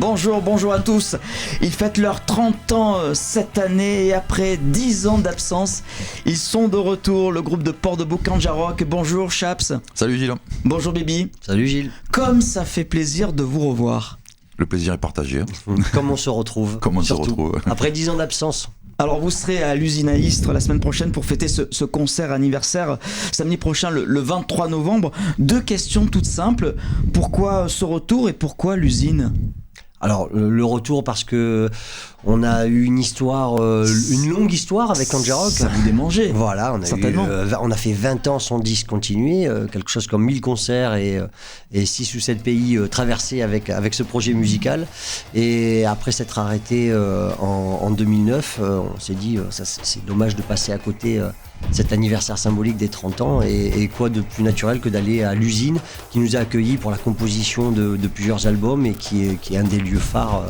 Bonjour à tous. Ils fêtent leurs 30 ans cette année et après 10 ans d'absence, ils sont de retour. Le groupe de Port-de-Bouc Kanjarok. Bonjour Chaps. Salut Gilles. Bonjour Bibi. Salut Gilles. Comme ça fait plaisir de vous revoir. Le plaisir est partagé. Comme on se retrouve. Après 10 ans d'absence. Alors vous serez à l'usine à Istres la semaine prochaine pour fêter ce concert anniversaire samedi prochain le 23 novembre. 2 questions toutes simples. Pourquoi ce retour et pourquoi l'usine ? Alors le retour parce que on a eu une histoire, une longue histoire avec Kanjarok. Ça vous démangeait. Voilà, certainement. On a fait 20 ans sans discontinuer, quelque chose comme 1000 concerts et 6 ou 7 pays traversés avec ce projet musical. Et après s'être arrêté en 2009, on s'est dit c'est dommage de passer à côté cet anniversaire symbolique des 30 ans et quoi de plus naturel que d'aller à l'usine qui nous a accueillis pour la composition de plusieurs albums et qui est un des lieux phares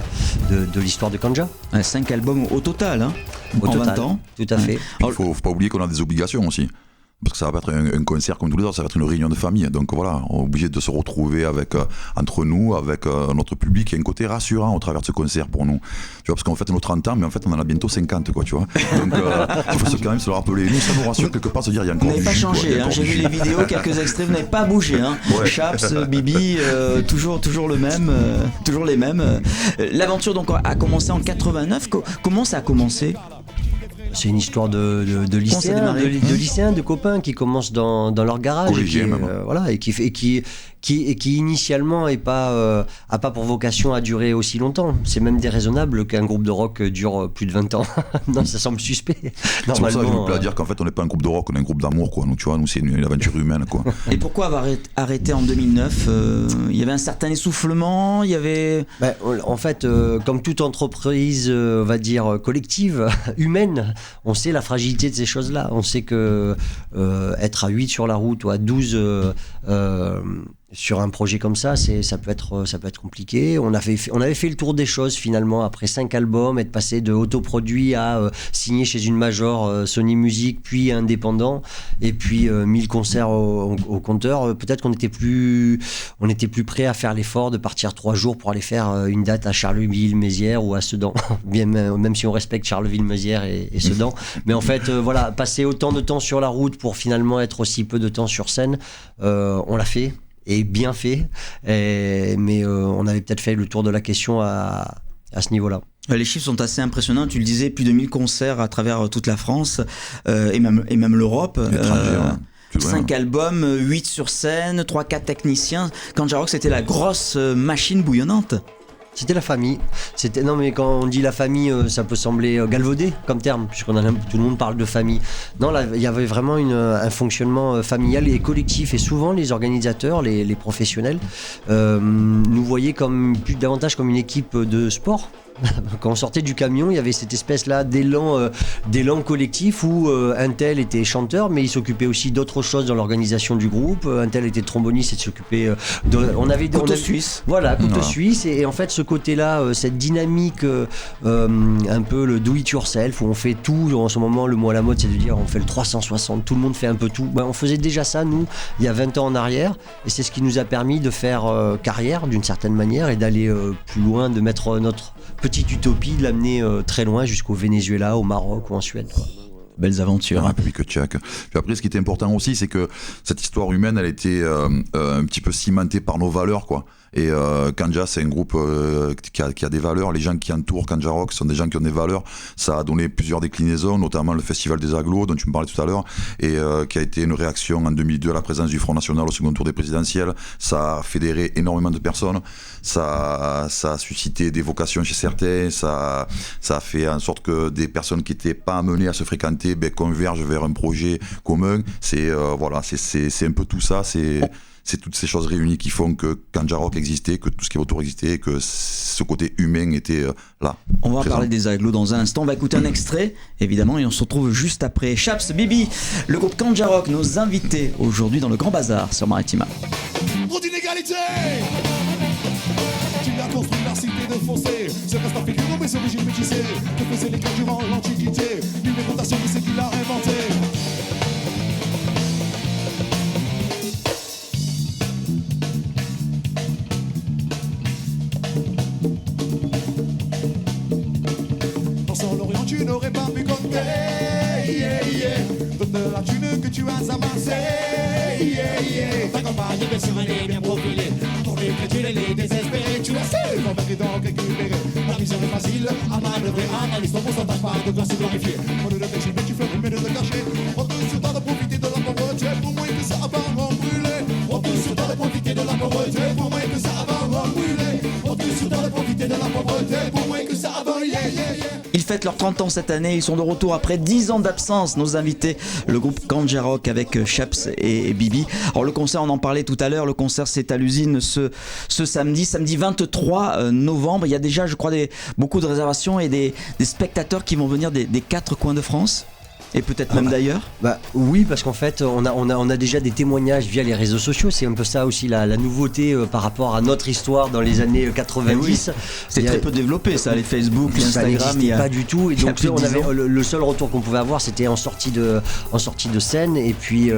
de l'histoire de Kanja. 5 albums au total, au total, 20 ans. Tout à fait. Il faut pas oublier qu'on a des obligations aussi. Parce que ça va pas être un concert comme tous les autres, ça va être une réunion de famille. Donc voilà, on est obligé de se retrouver entre nous, avec notre public. Il y a un côté rassurant au travers de ce concert pour nous. Tu vois, parce qu'on fête nos 30 ans, mais en fait on en a bientôt 50, quoi, tu vois. Donc il faut quand même se le rappeler. Nous, ça nous rassure quelque part, se dire il y a encore du jus. Vous n'avez pas changé, j'ai vu les vidéos, quelques extraits, vous n'avez pas bougé. Ouais. Chaps, Bibi, toujours le même, toujours les mêmes. L'aventure donc a commencé en 89. Comment ça a commencé ? C'est une histoire de lycéens, de copains qui commencent dans leur garage et qui initialement a pas pour vocation à durer aussi longtemps. C'est même déraisonnable qu'un groupe de rock dure plus de 20 ans. Non, ça semble suspect. C'est pour ça que je me plais à dire qu'en fait on n'est pas un groupe de rock, on est un groupe d'amour, quoi. Donc tu vois, nous c'est une aventure humaine, quoi. Et pourquoi avoir arrêté en 2009 ? Il y avait un certain essoufflement, il y avait... En fait, comme toute entreprise, on va dire collective, humaine, on sait la fragilité de ces choses-là. On sait que être à 8 sur la route ou à 12 sur un projet comme ça, ça peut être compliqué. On avait fait le tour des choses finalement après 5 albums, être passé de autoproduit à signer chez une major Sony Music, puis indépendant, et puis 1000 concerts au compteur. Peut-être qu'on était plus prêt à faire l'effort de partir 3 jours pour aller faire une date à Charleville-Mézières ou à Sedan, bien même si on respecte Charleville-Mézières et Sedan. Mais en fait, voilà, passer autant de temps sur la route pour finalement être aussi peu de temps sur scène, on l'a fait. Et bien fait, mais on avait peut-être fait le tour de la question à ce niveau-là. Les chiffres sont assez impressionnants, tu le disais, plus de 1000 concerts à travers toute la France et même l'Europe. 5 albums, 8 sur scène, 3-4 techniciens. Kanjarok, c'était la grosse machine bouillonnante. C'était la famille. Non, mais quand on dit la famille, ça peut sembler galvaudé comme terme, puisque tout le monde parle de famille. Non, là, il y avait vraiment un fonctionnement familial et collectif. Et souvent, les organisateurs, les professionnels, nous voyaient davantage comme une équipe de sport. Quand on sortait du camion, il y avait cette espèce-là d'élan collectif où un tel était chanteur, mais il s'occupait aussi d'autres choses dans l'organisation du groupe. Un tel était tromboniste et s'occupait couteau suisse. Voilà, couteau suisse. Et en fait, ce côté-là, cette dynamique, un peu le do-it-yourself, où on fait tout. En ce moment, le mot à la mode, c'est de dire on fait le 360, tout le monde fait un peu tout. On faisait déjà ça, nous, il y a 20 ans en arrière. Et c'est ce qui nous a permis de faire carrière, d'une certaine manière, et d'aller plus loin, de mettre notre petite utopie, de l'amener très loin jusqu'au Venezuela, au Maroc ou en Suède. Belles aventures. En République tchèque. Puis après, ce qui était important aussi, c'est que cette histoire humaine, elle était un petit peu cimentée par nos valeurs, quoi. Et Kanja, c'est un groupe qui a des valeurs. Les gens qui entourent Kanjarok sont des gens qui ont des valeurs. Ça a donné plusieurs déclinaisons, notamment le Festival des Agglos, dont tu me parlais tout à l'heure, et qui a été une réaction en 2002 à la présence du Front National au second tour des présidentielles. Ça a fédéré énormément de personnes. Ça a suscité des vocations chez certains. Ça a fait en sorte que des personnes qui n'étaient pas amenées à se fréquenter convergent vers un projet commun. C'est un peu tout ça. C'est toutes ces choses réunies qui font que Kanjarok existait, que tout ce qui est autour existait, et que ce côté humain était là. On va parler des Agglos dans un instant. On va écouter un extrait, évidemment, et on se retrouve juste après. Chaps, Bibi, le groupe Kanjarok, nos invités aujourd'hui dans le Grand Bazar sur Maritima. Trop d'inégalité. Tu as construit la cité de foncé. Ce reste à figure, mais c'est origine métissée. Que faisaient les gars durant l'Antiquité. Nul n'est fondation, mais c'est qui l'a inventé. monter, toute la thune que tu as amassée, ta campagne bien sûr elle est bien profilée, pour les que tu les désespérés, tu as su convaincre donc récupérer, la mission est facile, à manœuvrer, analyse ton bon s'entend pas de quoi se glorifier, on ne le déchire mais tu fais mais de le cacher, on te sur temps de profiter de la pauvreté, pour moins que ça va en brûler, on te sur temps de profiter de la pauvreté, pour moins que ça va en brûler, on te sur temps de profiter de la pauvreté, pour moins que ça va, Ils fêtent leurs 30 ans cette année, ils sont de retour après 10 ans d'absence. Nos invités, le groupe Ganja Rock avec Chaps et Bibi. Alors le concert, on en parlait tout à l'heure, le concert c'est à l'usine ce samedi 23 novembre. Il y a déjà, je crois, beaucoup de réservations et des spectateurs qui vont venir des 4 coins de France. Et peut-être même d'ailleurs. Oui, parce qu'en fait, on a déjà des témoignages via les réseaux sociaux. C'est un peu ça aussi la nouveauté par rapport à notre histoire dans les années 90. Oui. C'est très peu développé ça, les Facebook, les Instagram. Ça n'existait pas du tout. Et donc on avait le seul retour qu'on pouvait avoir, c'était en sortie de scène et puis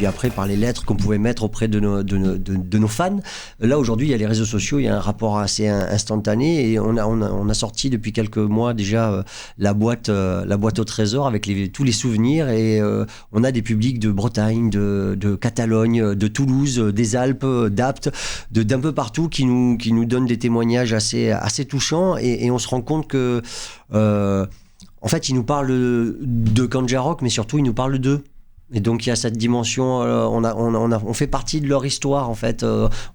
après par les lettres qu'on pouvait mettre auprès de nos fans. Là aujourd'hui, il y a les réseaux sociaux, il y a un rapport assez instantané et on a sorti depuis quelques mois déjà la boîte au trésor avec tous les souvenirs et on a des publics de Bretagne, de Catalogne, de Toulouse, des Alpes, d'Apt, d'un peu partout qui nous donnent des témoignages assez touchants et on se rend compte que en fait ils nous parlent de Ganja Rock mais surtout ils nous parlent d'eux. Et donc il y a cette dimension, on fait partie de leur histoire en fait.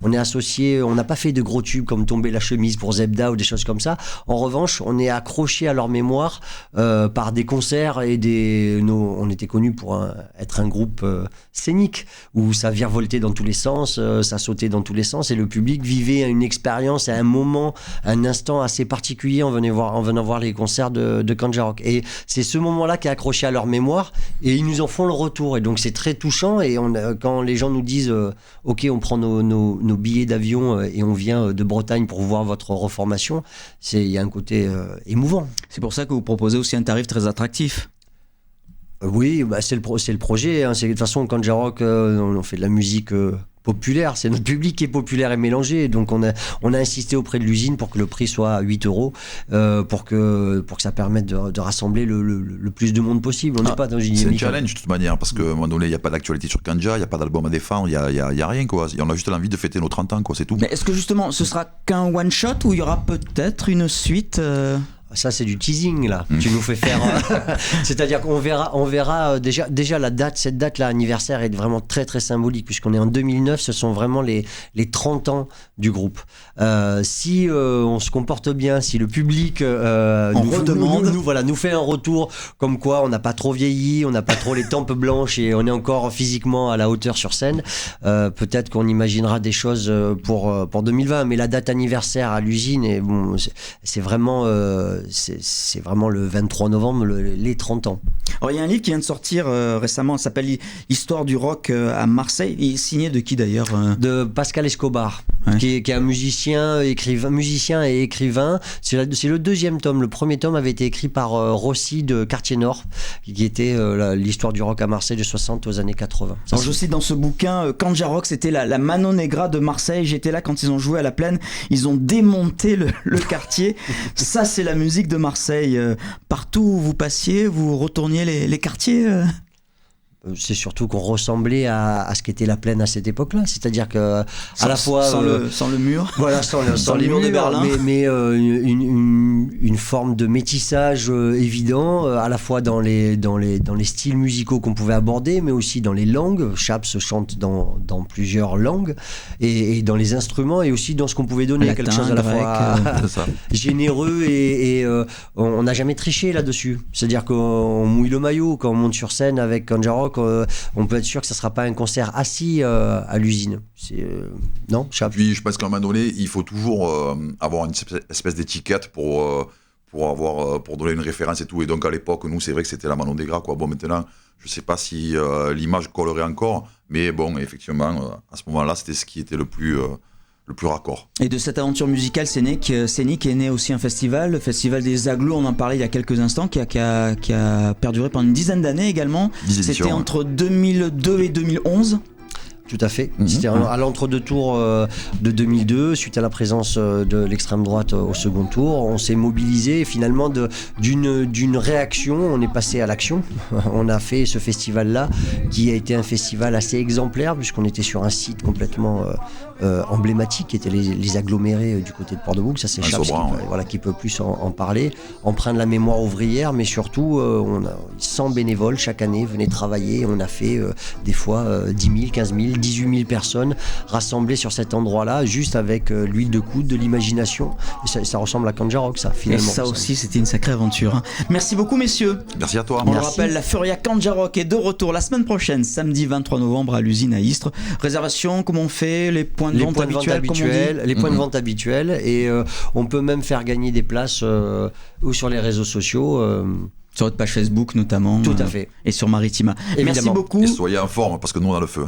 On est associé, on n'a pas fait de gros tubes comme Tomber la chemise pour Zebda ou des choses comme ça. En revanche, on est accroché à leur mémoire par des concerts et on était connus pour être un groupe scénique où ça virevoltait dans tous les sens, ça sautait dans tous les sens et le public vivait une expérience à un moment, un instant assez particulier en venant voir les concerts de Ganja Rock. Et c'est ce moment-là qui est accroché à leur mémoire et ils nous en font le retour. Et donc c'est très touchant et quand les gens nous disent ok on prend nos billets d'avion et on vient de Bretagne pour voir votre reformation, il y a un côté émouvant. C'est pour ça que vous proposez aussi un tarif très attractif. Oui, c'est le projet, hein. De toute façon Ganja Rock on fait de la musique populaire, c'est notre public qui est populaire et mélangé, donc on a insisté auprès de l'usine pour que le prix soit à 8 € pour que ça permette de rassembler le plus de monde possible. On n'est pas dans une c'est un challenge de toute manière parce qu'à un moment donné il n'y a pas d'actualité sur Ganja, il n'y a pas d'album à défendre, il y a rien quoi. On a juste l'envie de fêter nos 30 ans quoi, c'est tout. Mais est-ce que justement ce sera qu'un one shot ou il y aura peut-être une suite Ça c'est du teasing là, tu nous fais faire c'est-à-dire qu'on verra déjà cette date là anniversaire est vraiment très très symbolique puisqu'on est en 2009, ce sont vraiment les 30 ans du groupe. Si on se comporte bien, si le public nous fait un retour comme quoi on n'a pas trop vieilli, on n'a pas trop les tempes blanches et on est encore physiquement à la hauteur sur scène, peut-être qu'on imaginera des choses pour 2020, mais la date anniversaire à l'usine c'est vraiment c'est vraiment le 23 novembre, les 30 ans. Alors il y a un livre qui vient de sortir récemment, ça s'appelle Histoire du rock à Marseille. Il est signé de qui d'ailleurs De Pascal Escobar, ouais. qui est un musicien et écrivain. C'est le deuxième tome. Le premier tome avait été écrit par Rossi de Quartier Nord, qui était l'histoire du rock à Marseille de 60 aux années 80. Alors je cite dans ce bouquin, Ganja Rock c'était la Mano Negra de Marseille. J'étais là quand ils ont joué à la Plaine. Ils ont démonté le quartier. Ça c'est la musique de Marseille. Partout où vous passiez, vous retourniez les quartiers C'est surtout qu'on ressemblait à ce qu'était la Plaine à cette époque-là, c'est-à-dire que à la fois sans le mur, voilà, sans les murs de Berlin, mais une forme de métissage évident, à la fois dans les styles musicaux qu'on pouvait aborder, mais aussi dans les langues. Chaps chante dans plusieurs langues et dans les instruments et aussi dans ce qu'on pouvait donner, latin, quelque chose à la fois ça. généreux et on n'a jamais triché là-dessus. C'est-à-dire qu'on mouille le maillot quand on monte sur scène avec Ganja Rock. On peut être sûr que ça ne sera pas un concert assis à l'usine. Non, Chaps. Puis je pense qu'à un moment donné, il faut toujours avoir une espèce d'étiquette pour donner une référence et tout. Et donc à l'époque, nous, c'est vrai que c'était la Mano Negra, quoi. Bon, maintenant, je ne sais pas si l'image collerait encore, mais bon, effectivement, à ce moment-là, c'était ce qui était le plus raccord. Et de cette aventure musicale scénique est né aussi un festival, le Festival des Agglos, on en parlait il y a quelques instants, qui a perduré pendant une dizaine d'années également. C'était entre 2002 et 2011. Tout à fait. C'était à l'entre-deux-tours de 2002, suite à la présence de l'extrême droite au second tour. On s'est mobilisé et finalement d'une réaction, on est passé à l'action. On a fait ce festival-là qui a été un festival assez exemplaire puisqu'on était sur un site complètement emblématique qui était les agglomérés du côté de Port-de-Bouc. Ça c'est Chaps qui peut plus en parler. Emprunt de la mémoire ouvrière, mais surtout on a 100 bénévoles chaque année venaient travailler. On a fait des fois 10 000, 15 000, 18 000 personnes rassemblées sur cet endroit-là, juste avec l'huile de coude, de l'imagination. Ça ressemble à Kanjarok, ça, finalement. Et ça aussi, c'était une sacrée aventure. Hein. Merci beaucoup, messieurs. Merci à toi. On le rappelle, la Furia Kanjarok est de retour la semaine prochaine, samedi 23 novembre, à l'usine à Istres. Réservation, comment on fait? Les points de vente habituels, les points de vente habituels. Et on peut même faire gagner des places ou sur les réseaux sociaux. Sur votre page Facebook notamment. Tout à fait. Et sur Maritima. Évidemment. Merci beaucoup. Et soyez en forme parce que nous on a le feu.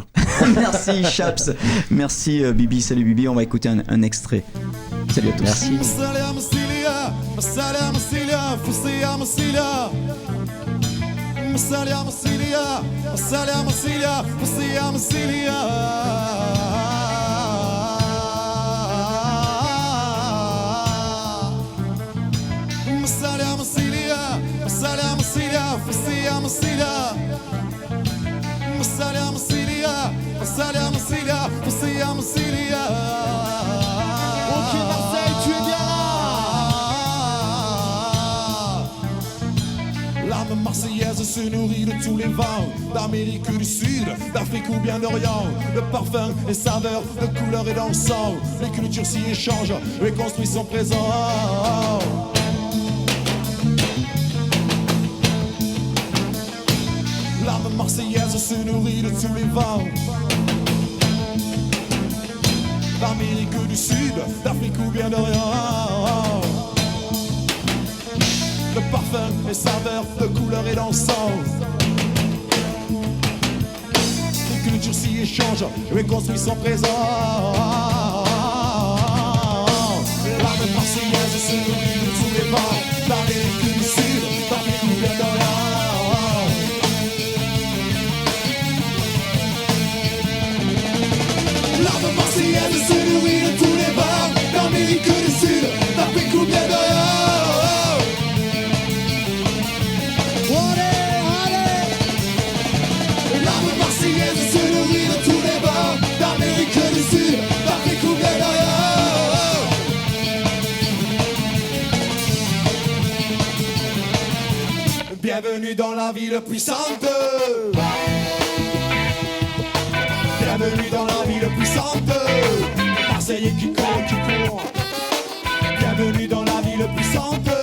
Merci Chaps. Merci Bibi. Salut Bibi. On va écouter un extrait. Salut à tous. Merci. Ok Marseille, tu es bien là. L'âme marseillaise se nourrit de tous les vents, d'Amérique du Sud, d'Afrique ou bien d'Orient. De parfum et saveur, de couleurs et d'encens, les cultures s'y échangent et construisent son présent. L'âme marseillaise se nourrit de tous les vents, d'Amérique du Sud, d'Afrique ou bien d'Orient. De parfum et saveur, de couleurs et d'encens, les cultures s'y échangent et construisent son présent. L'âme marseillaise se nourrit de tous les vents, d'Amérique du Sud, d'Afrique ou bien d'Orient. L'âme marseillaise se nourrit de tous les vents, d'Amérique du Sud, d'Afrique ou bien d'Orient. L'âme marseillaise se nourrit de tous les vents, d'Amérique du Sud, d'Afrique ou bien d'Orient. Bienvenue dans la ville puissante. Bienvenue dans la ville puissante. Marseillais qui court, qui court. Bienvenue dans la ville puissante.